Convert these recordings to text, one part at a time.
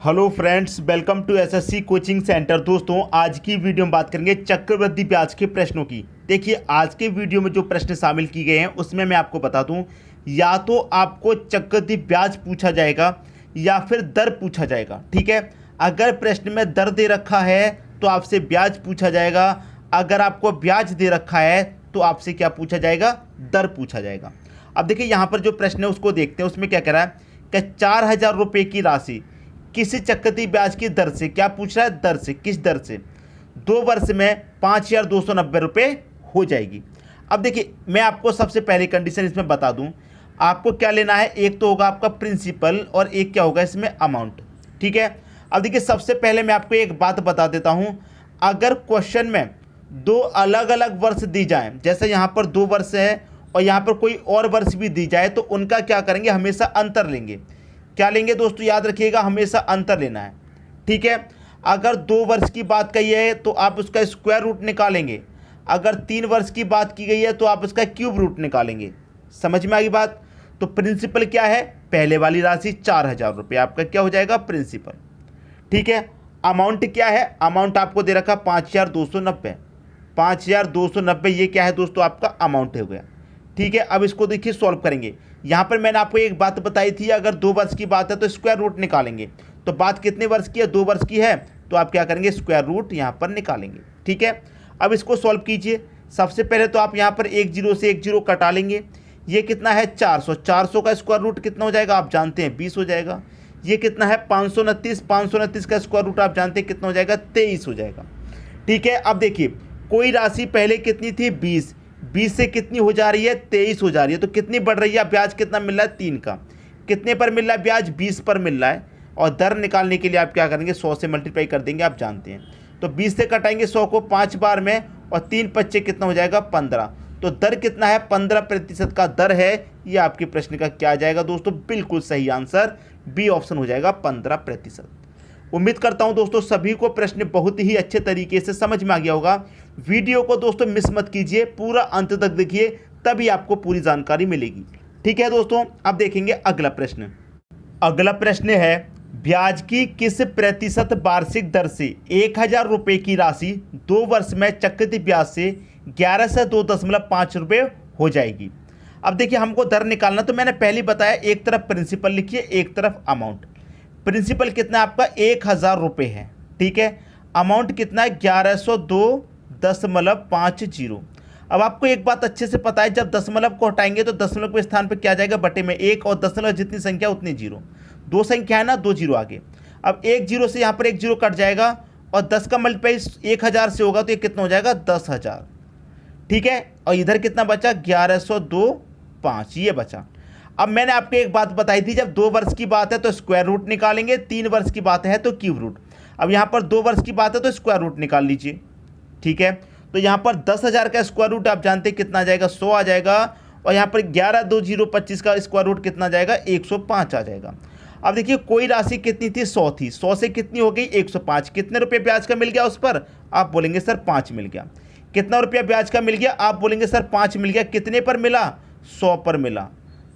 Hello friends, welcome to SSC coaching centre. दोस्तों, आज की वीडियो में बात करेंगे चक्रवृद्धि ब्याज के प्रश्नों की। देखिए, आज के वीडियो में जो प्रश्न शामिल किए गए हैं उसमें मैं आपको बता दूं, या तो आपको चक्रवृद्धि ब्याज पूछा जाएगा या फिर दर पूछा जाएगा। ठीक है, अगर प्रश्न में दर दे रखा है तो आपसे ब्याज पूछा जाएगा, अगर आपको ब्याज दे रखा है तो आपसे क्या पूछा जाएगा? दर पूछा जाएगा। अब देखिए, यहाँ पर जो प्रश्न है उसको देखते हैं। उसमें क्या कह रहा है कि 4,000 रुपये की राशि किसी चक्रवृद्धि ब्याज की दर से, क्या पूछ रहा है? दर से, किस दर से? 2 वर्ष में 5,290 रुपये हो जाएगी। अब देखिए, मैं आपको सबसे पहले कंडीशन इसमें बता दूं, आपको क्या लेना है। एक तो होगा आपका प्रिंसिपल और एक क्या होगा इसमें? अमाउंट। ठीक है, अब देखिए, सबसे पहले मैं आपको एक बात बता देता हूं, अगर क्वेश्चन में 2 अलग अलग वर्ष दी जाए, जैसे यहाँ पर 2 वर्ष है और यहाँ पर कोई और वर्ष भी दी जाए, तो उनका क्या करेंगे? हमेशा अंतर लेंगे। क्या लेंगे दोस्तों? याद रखिएगा, हमेशा अंतर लेना है। ठीक है, अगर 2 वर्ष की बात कही है तो आप उसका स्क्वायर रूट निकालेंगे, अगर 3 वर्ष की बात की गई है तो आप उसका क्यूब रूट निकालेंगे। समझ में आई बात? तो प्रिंसिपल क्या है? पहले वाली राशि 4,000 रुपये आपका क्या हो जाएगा? प्रिंसिपल। ठीक है, अमाउंट क्या है? अमाउंट आपको दे रखा 5,290। 5,290 ये क्या है दोस्तों? आपका अमाउंट हो गया। ठीक है, अब इसको देखिए सॉल्व करेंगे। यहाँ पर मैंने आपको एक बात बताई थी, अगर 2 वर्ष की बात है तो स्क्वायर रूट निकालेंगे। तो बात कितने वर्ष की है? 2 वर्ष की है, तो आप क्या करेंगे? स्क्वायर रूट यहाँ पर निकालेंगे। ठीक है, अब इसको सॉल्व कीजिए। सबसे पहले तो आप यहाँ पर 1 0 से 1 0 कटा लेंगे। ये कितना है? 400। 400 का स्क्वायर रूट कितना हो जाएगा? आप जानते हैं 20 हो जाएगा। ये कितना है? 529। 529 का स्क्वायर रूट आप जानते हैं कितना हो जाएगा? 23 हो जाएगा। ठीक है, अब देखिए, कोई राशि पहले कितनी थी? 20। 20 से कितनी हो जा रही है? 23 हो जा रही है। तो कितनी बढ़ रही है? ब्याज कितना मिल रहा है? 3 का। कितने पर मिल रहा है ब्याज? 20 पर मिल रहा है। और दर निकालने के लिए आप क्या करेंगे? 100 से मल्टीप्लाई कर देंगे, आप जानते हैं। तो 20 से कटाएंगे 100 को 5 बार में, और 3 पच्चे कितना हो जाएगा? 15। तो दर कितना है? 15% का दर है। ये आपके प्रश्न का क्या आ जाएगा दोस्तों? बिल्कुल सही आंसर बी ऑप्शन हो जाएगा, 15%। उम्मीद करता हूं दोस्तों सभी को प्रश्न बहुत ही अच्छे तरीके से समझ में आ गया होगा। वीडियो को दोस्तों मिस मत कीजिए, पूरा अंत तक देखिए, तभी आपको पूरी जानकारी मिलेगी। ठीक है दोस्तों, अब देखेंगे अगला प्रश्न। अगला प्रश्न है, ब्याज की किस प्रतिशत वार्षिक दर से 1,000 रुपये की राशि 2 वर्ष में चक्रवृद्धि ब्याज से 11 से 2.5 रुपये हो जाएगी। अब देखिए, हमको दर निकालना, तो मैंने पहले बताया, एक तरफ प्रिंसिपल लिखिए, एक तरफ अमाउंट। प्रिंसिपल कितना आपका? 1,000 रुपये है। ठीक है, अमाउंट कितना है? 1102.50। अब आपको एक बात अच्छे से पता है, जब दशमलव को हटाएंगे तो दशमलव के स्थान पर क्या आ जाएगा? बटे में 1, और दशमलव जितनी संख्या उतनी जीरो। 2 संख्या है ना, 2 जीरो आगे। अब 1 0 से यहाँ पर 1 0 कट जाएगा, और 10 का मल्टीप्लाई 1,000 से होगा तो ये कितना हो जाएगा? 10,000। ठीक है, और इधर कितना बचा? 1102.5 ये बचा। अब मैंने आपको एक बात बताई थी, जब 2 वर्ष की बात है तो स्क्वायर रूट निकालेंगे, 3 वर्ष की बात है तो क्यूब रूट। अब यहाँ पर 2 वर्ष की बात है तो स्क्वायर रूट निकाल लीजिए। ठीक है, तो यहाँ पर 10,000 का स्क्वायर रूट आप जानते हैं कितना आ जाएगा? 100 आ जाएगा। और यहाँ पर 11,2,025 का स्क्वायर रूट कितना आ जाएगा? 105 आ जाएगा। अब देखिए, कोई राशि कितनी थी? 100 थी। 100 से कितनी हो गई? 105। कितने रुपये ब्याज का मिल गया उस पर? आप बोलेंगे सर 5 मिल गया। कितना रुपया ब्याज का मिल गया? आप बोलेंगे सर 5 मिल गया। कितने पर मिला? 100 पर मिला।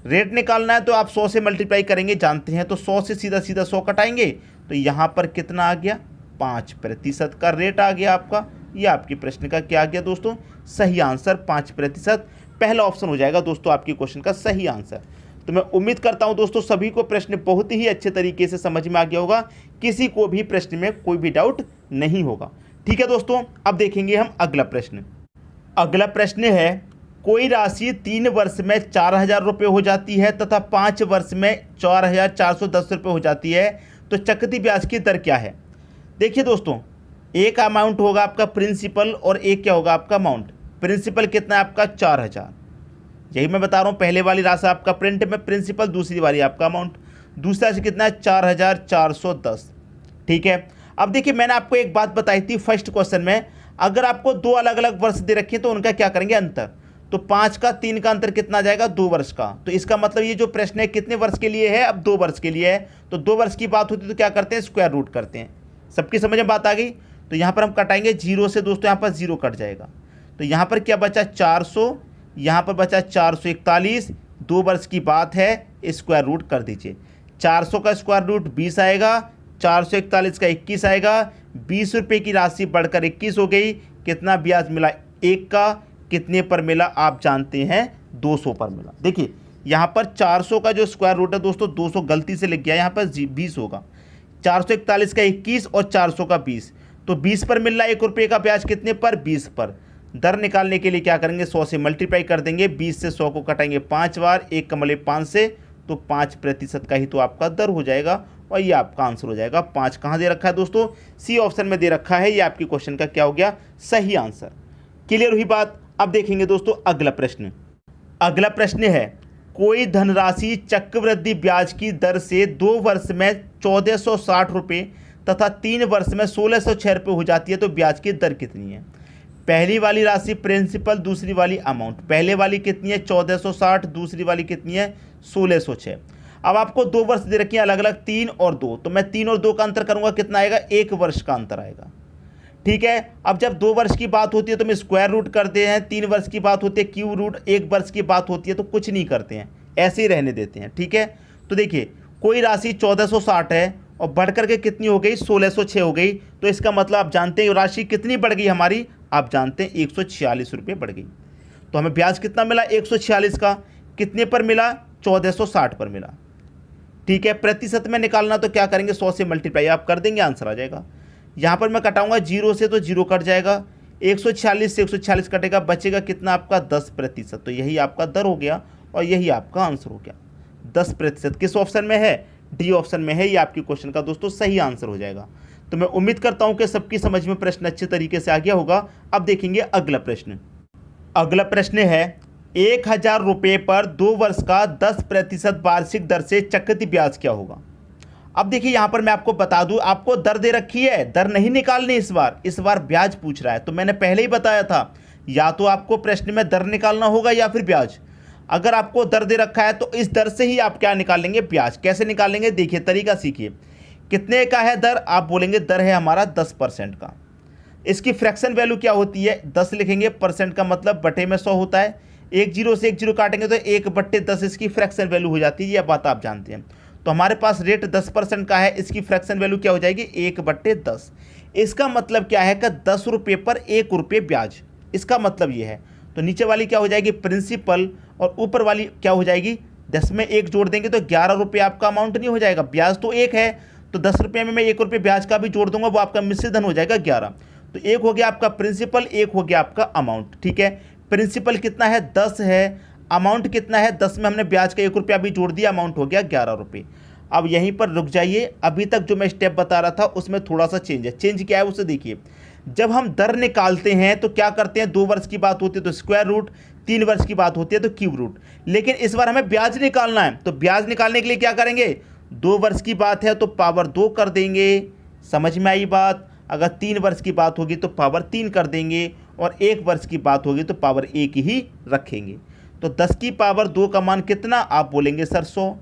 रेट निकालना है तो आप 100 से मल्टीप्लाई करेंगे, जानते हैं, तो 100 से सीधा सीधा 100 कटाएंगे, तो यहाँ पर कितना आ गया? 5% का रेट आ गया आपका। ये आपके प्रश्न का क्या आ गया दोस्तों? सही आंसर 5%। पहला ऑप्शन हो जाएगा दोस्तों आपके क्वेश्चन का सही आंसर। तो मैं उम्मीद करता हूँ दोस्तों सभी को प्रश्न बहुत ही अच्छे तरीके से समझ में आ गया होगा, किसी को भी प्रश्न में कोई भी डाउट नहीं होगा। ठीक है दोस्तों, अब देखेंगे हम अगला प्रश्न। अगला प्रश्न है, कोई राशि 3 वर्ष में 4,000 रुपये हो जाती है तथा 5 वर्ष में 4,410 रुपये हो जाती है, तो चक्रवृद्धि ब्याज की दर क्या है? देखिए दोस्तों, एक अमाउंट होगा आपका प्रिंसिपल और एक क्या होगा आपका अमाउंट। प्रिंसिपल कितना है आपका? 4,000। यही मैं बता रहा हूँ, पहले वाली राशि आपका प्रिंट में प्रिंसिपल, दूसरी वाली आपका अमाउंट। दूसरा राशि कितना है? 4,410। ठीक है, अब देखिए, मैंने आपको एक बात बताई थी फर्स्ट क्वेश्चन में, अगर आपको 2 अलग अलग वर्ष दे रखे तो उनका क्या करेंगे? अंतर। तो 5 का 3 का अंतर कितना आ जाएगा? 2 वर्ष का। तो इसका मतलब ये जो प्रश्न है कितने वर्ष के लिए है? अब 2 वर्ष के लिए है। तो 2 वर्ष की बात होती है तो क्या करते हैं? स्क्वायर रूट करते हैं। सबकी समझ में बात आ गई? तो यहाँ पर हम कटाएंगे 0 से दोस्तों, यहाँ पर 0 कट जाएगा। तो यहाँ पर क्या बचा? 400। यहाँ पर बचा 441। 2 वर्ष की बात है, स्क्वायर रूट कर दीजिए। 400 का स्क्वायर रूट 20 आएगा, 441 का 21 आएगा, 20 रुपये की राशि बढ़कर 21 हो गई, कितना ब्याज मिला 1 का, कितने पर मिला आप जानते हैं 200 पर मिला। देखिए यहाँ पर 400 का जो स्क्वायर रूट है दोस्तों 200 गलती से लिख गया, यहाँ पर 20 होगा, 441 का 21 और 400 का 20, तो 20 पर मिल रहा है 1 रुपये का ब्याज, कितने पर 20 पर। दर निकालने के लिए क्या करेंगे 100 से मल्टीप्लाई कर देंगे, 20 से 100 को कटाएंगे 5 बार, 1 कमले 5 से, तो 5% का ही तो आपका दर हो जाएगा और ये आपका आंसर हो जाएगा। 5 कहाँ दे रखा है दोस्तों, सी ऑप्शन में दे रखा है, ये आपके क्वेश्चन का क्या हो गया सही आंसर। क्लियर हुई बात। अब देखेंगे दोस्तों अगला प्रश्न। अगला प्रश्न है कोई धनराशि चक्रवृद्धि ब्याज की दर से 2 वर्ष में 1460 रुपये तथा 3 वर्ष में 1606 रुपये हो जाती है तो ब्याज की दर कितनी है। पहली वाली राशि प्रिंसिपल, दूसरी वाली अमाउंट। पहले वाली कितनी है 1460, दूसरी वाली कितनी है 1606। अब आपको 2 वर्ष दे रखी है अलग अलग, 3 और 2, तो मैं 3 और 2 का अंतर करूंगा, कितना आएगा 1 वर्ष का अंतर आएगा। ठीक है, अब जब 2 वर्ष की बात होती है तो मैं स्क्वायर रूट करते हैं, 3 वर्ष की बात होती है क्यूब रूट, 1 वर्ष की बात होती है तो कुछ नहीं करते हैं, ऐसे ही रहने देते हैं। ठीक है, तो देखिए कोई राशि 1460 है और बढ़ करके कितनी हो गई 1606 हो गई, तो इसका मतलब आप जानते हैं राशि कितनी बढ़ गई हमारी, आप जानते हैं 146 रुपये बढ़ गई। तो हमें ब्याज कितना मिला 146 का, कितने पर मिला 1460 पर मिला। ठीक है, प्रतिशत में निकालना तो क्या करेंगे 100 से मल्टीप्लाई आप कर देंगे, आंसर आ जाएगा। यहाँ पर मैं कटाऊंगा 0 से तो 0 कट जाएगा, 146 से 146 कटेगा, बचेगा कितना आपका 10%, तो यही आपका दर हो गया और यही आपका आंसर हो गया 10%। किस ऑप्शन में है, डी ऑप्शन में है, ये आपके क्वेश्चन का दोस्तों सही आंसर हो जाएगा। तो मैं उम्मीद करता हूं कि सबकी समझ में प्रश्न अच्छे तरीके से आ गया होगा। अब देखेंगे अगला प्रश्न। अगला प्रश्न है 1000 रुपये पर 2 वर्ष का 10% वार्षिक दर से चक्रवृद्धि ब्याज क्या होगा। अब देखिए यहाँ पर मैं आपको बता दूं, आपको दर दे रखी है, दर नहीं निकालनी इस बार ब्याज पूछ रहा है। तो मैंने पहले ही बताया था या तो आपको प्रश्न में दर निकालना होगा या फिर ब्याज। अगर आपको दर दे रखा है तो इस दर से ही आप क्या निकालेंगे ब्याज। कैसे निकालेंगे देखिए, तरीका सीखिए। कितने का है दर, आप बोलेंगे दर है हमारा 10% का। इसकी फ्रैक्शन वैल्यू क्या होती है 10 लिखेंगे, परसेंट का मतलब बटे में 100 होता है, 1 0 से 1 0 काटेंगे तो 1/10 इसकी फ्रैक्शन वैल्यू हो जाती है, यह बात आप जानते हैं। तो हमारे पास रेट 10% का है, इसकी फ्रैक्शन वैल्यू क्या हो जाएगी 1/10। इसका मतलब क्या है कि 10 रुपये पर 1 रुपये ब्याज, इसका मतलब ये है। तो नीचे वाली क्या हो जाएगी प्रिंसिपल और ऊपर वाली क्या हो जाएगी 10 में 1 जोड़ देंगे तो 11 रुपये आपका अमाउंट नहीं हो जाएगा, ब्याज तो 1 है, तो 10 रुपये में मैं 1 रुपये ब्याज का भी जोड़ दूंगा, वो आपका मिश्रित धन हो जाएगा 11। तो 1 हो गया आपका प्रिंसिपल, 1 हो गया आपका अमाउंट। ठीक है, प्रिंसिपल कितना है 10 है, अमाउंट कितना है 10 में हमने ब्याज का 1 रुपया भी जोड़ दिया, अमाउंट हो गया 11 रुपये। अब यहीं पर रुक जाइए, अभी तक जो मैं स्टेप बता रहा था उसमें थोड़ा सा चेंज है। चेंज क्या है उसे देखिए। जब हम दर निकालते हैं तो क्या करते हैं 2 वर्ष की बात होती है तो स्क्वायर रूट, 3 वर्ष की बात होती है तो क्यूब रूट। लेकिन इस बार हमें ब्याज निकालना है, तो ब्याज निकालने के लिए क्या करेंगे 2 वर्ष की बात है तो पावर 2 कर देंगे, समझ में आई बात। अगर 3 वर्ष की बात होगी तो पावर 3 कर देंगे और 1 वर्ष की बात होगी तो पावर 1 ही रखेंगे। तो 10 की पावर 2 का मान कितना, आप बोलेंगे सर 100।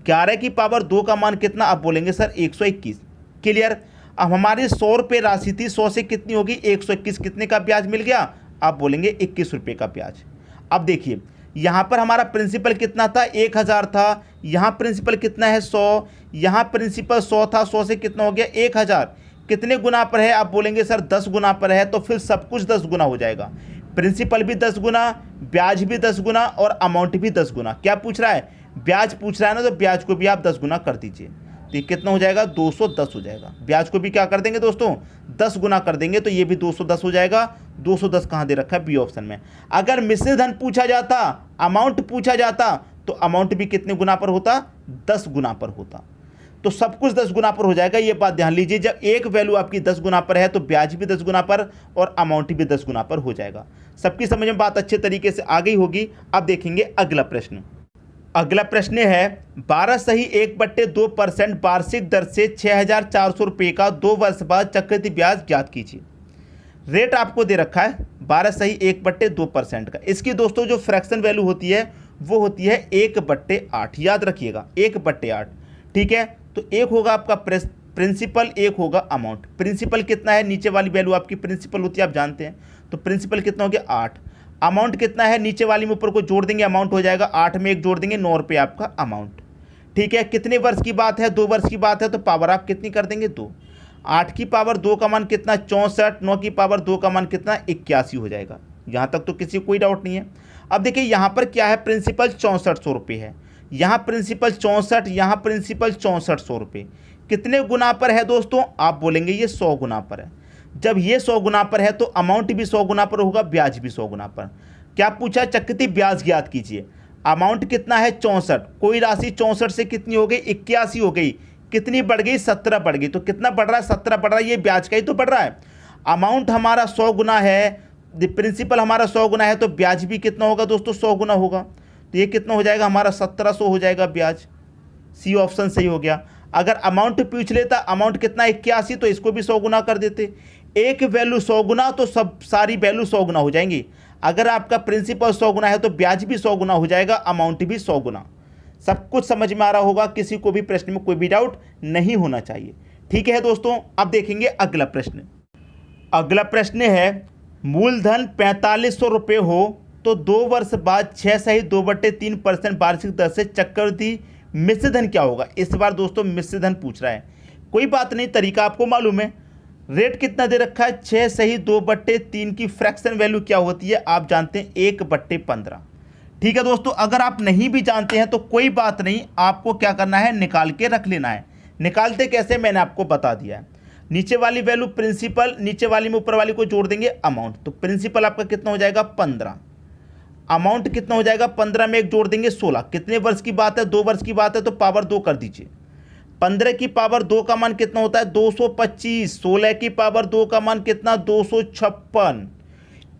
11 की पावर 2 का मान कितना, आप बोलेंगे सर 121। क्लियर। अब हमारी 100 रुपये राशि थी, 100 से कितनी होगी 121, कितने का ब्याज मिल गया, आप बोलेंगे 21 रुपये का ब्याज। अब देखिए यहाँ पर हमारा प्रिंसिपल कितना था 1000 था, यहाँ प्रिंसिपल कितना है 100, यहाँ प्रिंसिपल 100 था, 100 से कितना हो गया 1000, कितने गुना पर है, आप बोलेंगे सर 10 गुना पर है, तो फिर सब कुछ 10 गुना हो जाएगा। प्रिंसिपल भी 10 गुना, ब्याज भी 10 गुना और अमाउंट भी 10 गुना। क्या पूछ रहा है, ब्याज पूछ रहा है ना, तो ब्याज को भी आप 10 गुना कर दीजिए, तो ये कितना हो जाएगा 210 हो जाएगा। ब्याज को भी क्या कर देंगे दोस्तों 10 गुना कर देंगे, तो ये भी 210 हो जाएगा। 210 कहाँ दे रखा है बी ऑप्शन में। अगर मिश्रित धन पूछा जाता, अमाउंट पूछा जाता, तो अमाउंट भी कितने गुना पर होता 10 गुना पर होता। तो सब कुछ 10 गुना पर हो जाएगा, ये बात ध्यान लीजिए। जब एक वैल्यू आपकी 10 गुना पर है तो ब्याज भी 10 गुना पर और अमाउंट भी 10 गुना पर हो जाएगा। सबकी समझ में बात अच्छे तरीके से आ गई होगी। अब देखेंगे अगला प्रश्न। अगला प्रश्न है 12 सही 1/2% वार्षिक दर से 6400 रुपये का 2 वर्ष बाद चक्रवृद्धि ब्याज ज्ञात कीजिए। रेट आपको दे रखा है 12 सही 1/2% का। इसकी दोस्तों जो फ्रैक्शन वैल्यू होती है वो होती है 1/8, याद रखिएगा 1/8। ठीक है, तो 1 होगा आपका प्रिंसिपल, 1 होगा अमाउंट। प्रिंसिपल कितना है, नीचे वाली वैल्यू आपकी प्रिंसिपल होती है आप जानते हैं, तो प्रिंसिपल कितना हो गया 8। अमाउंट कितना है, नीचे वाली में ऊपर को जोड़ देंगे, अमाउंट हो जाएगा 8 में 1 जोड़ देंगे 9 रुपये आपका अमाउंट। ठीक है, कितने वर्ष की बात है, 2 वर्ष की बात है, तो पावर आप कितनी कर देंगे 2। 8 की पावर 2 का मान कितना 64, 9 की पावर 2 का मान कितना 81 हो जाएगा। यहाँ तक तो किसी कोई डाउट नहीं है। अब देखिए यहाँ पर क्या है, प्रिंसिपल 6400 रुपये है, यहाँ प्रिंसिपल 64, यहाँ प्रिंसिपल 6400 रुपये। कितने गुना पर है दोस्तों, आप बोलेंगे ये 100 गुना पर है। जब ये 100 गुना पर है तो अमाउंट भी 100 गुना पर होगा, ब्याज भी 100 गुना पर। क्या पूछा, चक्रवृद्धि ब्याज ज्ञात कीजिए। अमाउंट कितना है 64, कोई राशि 64 से कितनी हो गई 81 हो गई, कितनी बढ़ गई 17 बढ़ गई। तो कितना बढ़ रहा है 17 बढ़ रहा है, ये ब्याज का ही तो बढ़ रहा है। अमाउंट हमारा 100 गुना है, प्रिंसिपल हमारा 100 गुना है, तो ब्याज भी कितना होगा दोस्तों 100 गुना होगा। तो ये कितना हो जाएगा हमारा 1700 हो जाएगा ब्याज। सी ऑप्शन सही हो गया। अगर अमाउंट पूछ लेता अमाउंट कितना 81, तो इसको भी 100 गुना कर देते। एक वैल्यू 100 गुना तो सब सारी वैल्यू 100 गुना हो जाएंगी। अगर आपका प्रिंसिपल 100 गुना है तो ब्याज भी 100 गुना हो जाएगा, अमाउंट भी 100 गुना। सब कुछ समझ में आ रहा होगा, किसी को भी प्रश्न में कोई भी डाउट नहीं होना चाहिए। ठीक है दोस्तों, अब देखेंगे अगला प्रश्न। अगला प्रश्न है, मूलधन 4500 रुपये हो तो 2 वर्ष बाद 6 सही 2/3% वार्षिक दर से चक्रवृद्धि मिश्र धन क्या होगा। इस बार दोस्तों मिश्र धन पूछ रहा है। कोई बात नहीं, तरीका आपको मालूम है। रेट कितना दे रखा है 6 सही 2/3 की फ्रैक्शन वैल्यू क्या होती है आप जानते हैं 1/15। ठीक है दोस्तों, अगर आप नहीं भी जानते हैं तो कोई बात नहीं, आपको क्या करना है निकाल के रख लेना है। निकालते कैसे मैंने आपको बता दिया है। नीचे वाली वैल्यू प्रिंसिपल, नीचे वाली में ऊपर वाली को जोड़ देंगे अमाउंट। तो प्रिंसिपल आपका कितना हो जाएगा 15, अमाउंट कितना हो जाएगा 15 में एक जोड़ देंगे 16। कितने वर्ष की बात है 2 वर्ष की बात है, तो पावर 2 कर दीजिए। 15 की पावर 2 का मान कितना होता है 225। 16 की पावर 2 का मान कितना 256।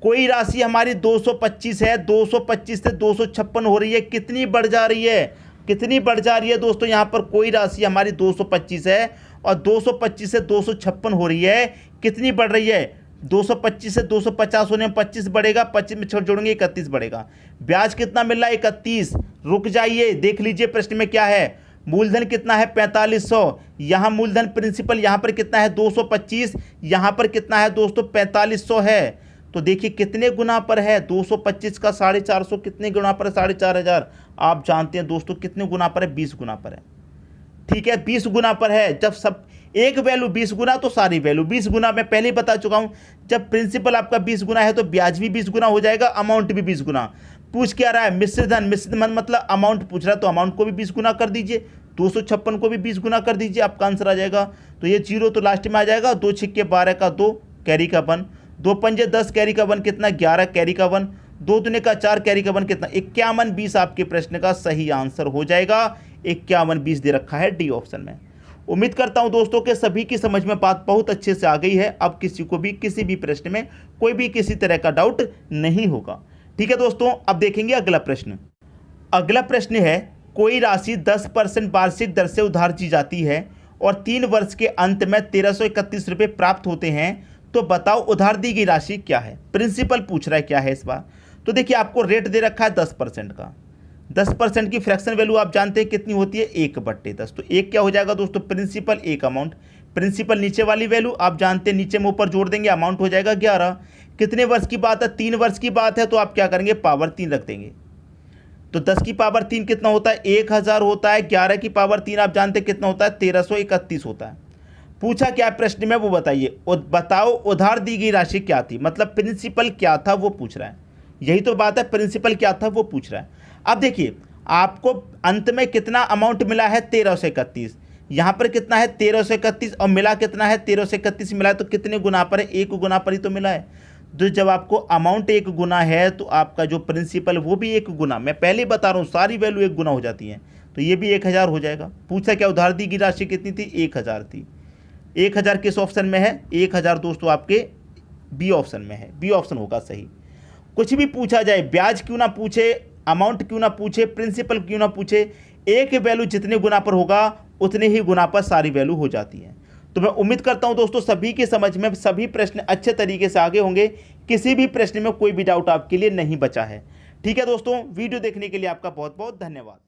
कोई राशि हमारी 225 है, 225 से 256 हो रही है, कितनी बढ़ जा रही है, कितनी बढ़ जा रही है दोस्तों। यहाँ पर कोई राशि हमारी 225 है और 225 से 256 हो रही है, कितनी बढ़ रही है 225 से 250 होने में 25 बढ़ेगा, 25 में छोड़ जोड़ेंगे 31 बढ़ेगा। ब्याज कितना मिल रहा है 31। रुक जाइए, देख लीजिए प्रश्न में क्या है। मूलधन कितना है 4500, यहाँ मूलधन प्रिंसिपल यहाँ पर कितना है 225, यहाँ पर कितना है दोस्तों 4500 है। तो देखिए कितने गुना पर है 225 का 450, कितने गुना पर है 4500। आप जानते हैं दोस्तों कितने गुना पर है 20 गुना पर है। ठीक है 20 गुना पर है। जब सब एक वैल्यू 20 गुना तो सारी वैल्यू 20 गुना। मैं पहले ही बता चुका हूं, जब प्रिंसिपल आपका 20 गुना है तो ब्याज भी 20 गुना हो जाएगा, अमाउंट भी 20 गुना। पूछ क्या रहा है मिश्र धन, मिश्र धन मतलब अमाउंट पूछ रहा है, तो अमाउंट को भी 20 गुना कर दीजिए, 256 को भी 20 गुना कर दीजिए, आपका आंसर आ जाएगा। तो ये 0 तो लास्ट में आ जाएगा। 2 छिक्के 12 का 2 कैरी का 1, 2 पंजे 10 कैरी का 1 कितना 11 कैरी का 1, 2 दूने का 4 कैरी का 1 कितना 51 20 आपके प्रश्न का सही आंसर हो जाएगा। 51 20 दे रखा है डी ऑप्शन में। उम्मीद करता हूं दोस्तों के सभी की समझ में बात बहुत अच्छे से आ गई है। अब किसी को भी किसी भी प्रश्न में कोई भी किसी तरह का डाउट नहीं होगा। ठीक है दोस्तों, अब देखेंगे अगला प्रश्न। अगला प्रश्न है, कोई राशि 10% वार्षिक दर से उधार दी जाती है और 3 वर्ष के अंत में 1331 रुपये प्राप्त होते हैं, तो बताओ उधार दी गई राशि क्या है। प्रिंसिपल पूछ रहा है क्या है इस बार। तो देखिए आपको रेट दे रखा है 10% का। 10% की फ्रैक्शन वैल्यू आप जानते हैं कितनी होती है 1/10। तो एक क्या हो जाएगा दोस्तों प्रिंसिपल, एक अमाउंट। प्रिंसिपल नीचे वाली वैल्यू आप जानते हैं, नीचे में ऊपर जोड़ देंगे, अमाउंट हो जाएगा 11। कितने वर्ष की बात है 3 वर्ष की बात है, तो आप क्या करेंगे पावर 3 रख देंगे। तो 10 की पावर 3 कितना होता है 1000 होता है। 11 की पावर 3 आप जानते हैं कितना होता है 1331 होता है। पूछा क्या प्रश्न में वो बताइए। बताओ उधार दी गई राशि क्या थी, मतलब प्रिंसिपल क्या था वो पूछ रहा है। यही तो बात है, प्रिंसिपल क्या था वो पूछ रहा है। अब देखिए आपको अंत में कितना अमाउंट मिला है 1331, यहाँ पर कितना है 1331 और मिला कितना है 1331 मिला है, तो कितने गुना पर है 1 गुना पर ही तो मिला है। तो जब आपको अमाउंट 1 गुना है तो आपका जो प्रिंसिपल वो भी 1 गुना, मैं पहले ही बता रहा हूँ सारी वैल्यू 1 गुना हो जाती है, तो ये भी 1000 हो जाएगा। पूछा क्या उधार दी गई राशि कितनी थी 1000 थी। 1000 किस ऑप्शन में है 1000 दोस्तों आपके बी ऑप्शन में है, बी ऑप्शन होगा सही। कुछ भी पूछा जाए, ब्याज क्यों ना पूछे, अमाउंट क्यों ना पूछे, प्रिंसिपल क्यों ना पूछे, एक वैल्यू जितने गुना पर होगा उतने ही गुना पर सारी वैल्यू हो जाती है। तो मैं उम्मीद करता हूं दोस्तों सभी के समझ में सभी प्रश्न अच्छे तरीके से आगे होंगे, किसी भी प्रश्न में कोई भी डाउट आपके लिए नहीं बचा है। ठीक है दोस्तों, वीडियो देखने के लिए आपका बहुत बहुत धन्यवाद।